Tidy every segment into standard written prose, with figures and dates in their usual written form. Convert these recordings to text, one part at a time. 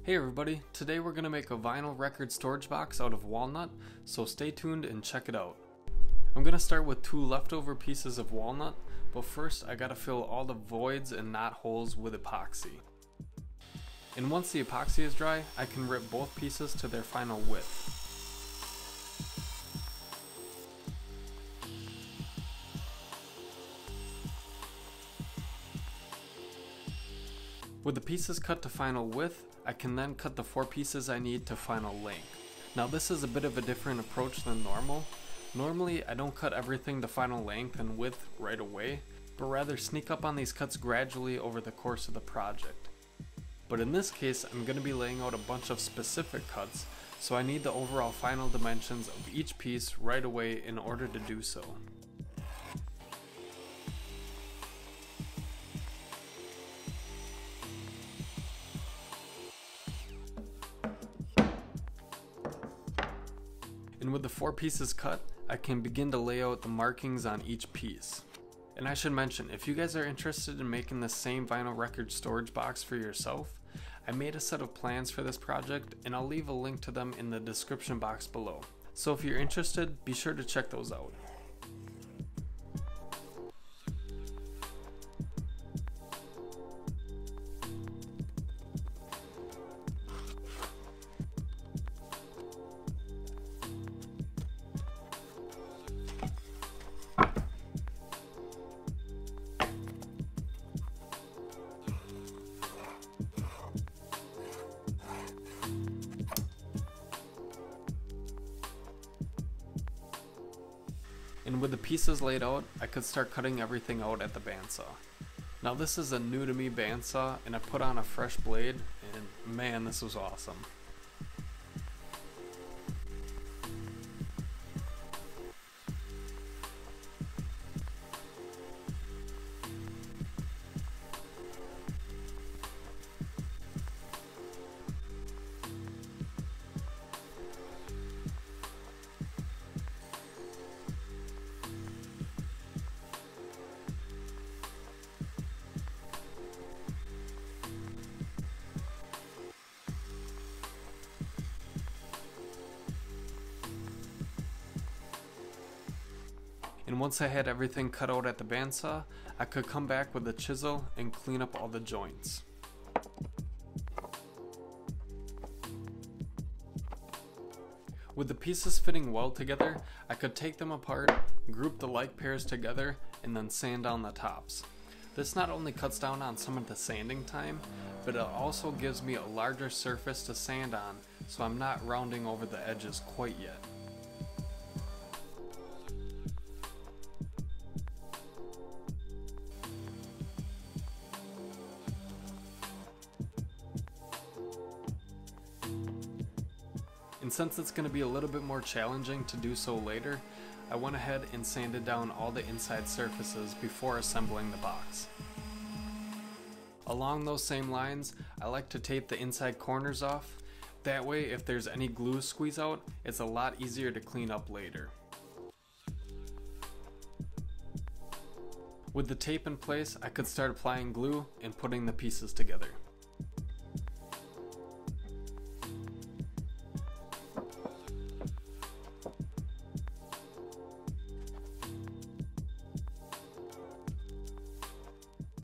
Hey everybody, today we're going to make a vinyl record storage box out of walnut, so stay tuned and check it out. I'm going to start with 2 leftover pieces of walnut, but first I got to fill all the voids and knot holes with epoxy. And once the epoxy is dry, I can rip both pieces to their final width. With the pieces cut to final width, I can then cut the 4 pieces I need to final length. Now this is a bit of a different approach than normal. Normally I don't cut everything to final length and width right away, but rather sneak up on these cuts gradually over the course of the project. But in this case I'm going to be laying out a bunch of specific cuts, so I need the overall final dimensions of each piece right away in order to do so. And with the 4 pieces cut, I can begin to lay out the markings on each piece. And I should mention, if you guys are interested in making the same vinyl record storage box for yourself, I made a set of plans for this project and I'll leave a link to them in the description box below. So if you're interested, be sure to check those out. And with the pieces laid out, I could start cutting everything out at the bandsaw. Now this is a new to me bandsaw, and I put on a fresh blade, and man, this was awesome. And once I had everything cut out at the bandsaw, I could come back with a chisel and clean up all the joints. With the pieces fitting well together, I could take them apart, group the like pairs together, and then sand down the tops. This not only cuts down on some of the sanding time, but it also gives me a larger surface to sand on, so I'm not rounding over the edges quite yet. And since it's going to be a little bit more challenging to do so later, I went ahead and sanded down all the inside surfaces before assembling the box. Along those same lines, I like to tape the inside corners off. That way, if there's any glue squeeze out, it's a lot easier to clean up later. With the tape in place, I could start applying glue and putting the pieces together.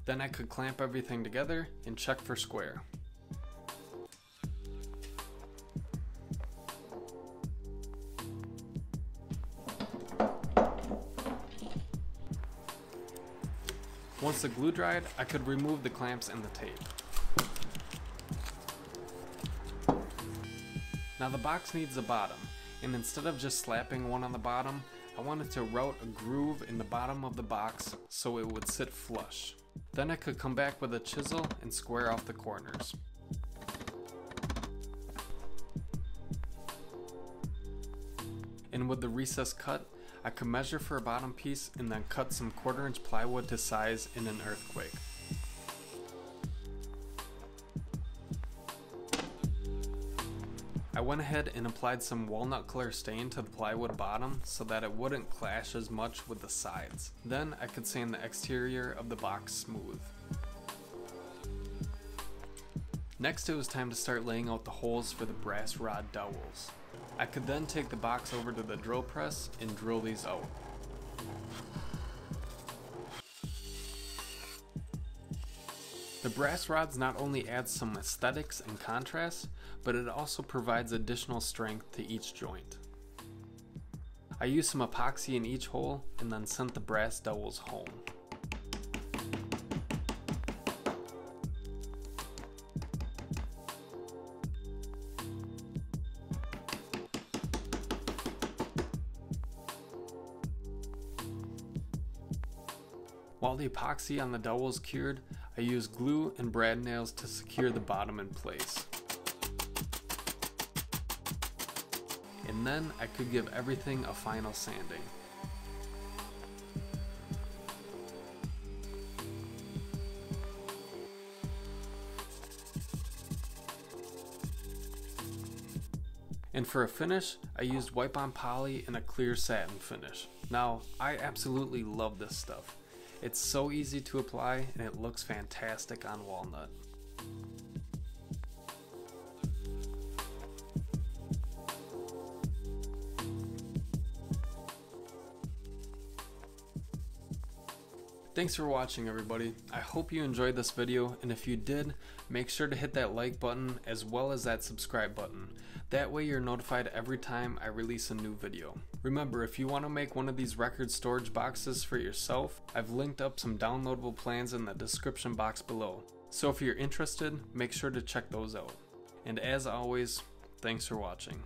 Then I could clamp everything together and check for square. Once the glue dried, I could remove the clamps and the tape. Now the box needs a bottom, and instead of just slapping one on the bottom, I wanted to route a groove in the bottom of the box so it would sit flush. Then I could come back with a chisel and square off the corners. And with the recess cut, I could measure for a bottom piece and then cut some 1/4 inch plywood to size in an earthquake. I went ahead and applied some walnut color stain to the plywood bottom so that it wouldn't clash as much with the sides. Then I could sand the exterior of the box smooth. Next it was time to start laying out the holes for the brass rod dowels. I could then take the box over to the drill press and drill these out. The brass rods not only adds some aesthetics and contrast, but it also provides additional strength to each joint. I used some epoxy in each hole and then sent the brass dowels home. While the epoxy on the dowels cured, I used glue and brad nails to secure the bottom in place. And then I could give everything a final sanding. And for a finish, I used wipe-on poly and a clear satin finish. Now, I absolutely love this stuff. It's so easy to apply and it looks fantastic on walnut. Thanks for watching, everybody. I hope you enjoyed this video, and if you did, make sure to hit that like button as well as that subscribe button. That way you're notified every time I release a new video. Remember, if you want to make one of these record storage boxes for yourself, I've linked up some downloadable plans in the description box below. So if you're interested, make sure to check those out. And as always, thanks for watching.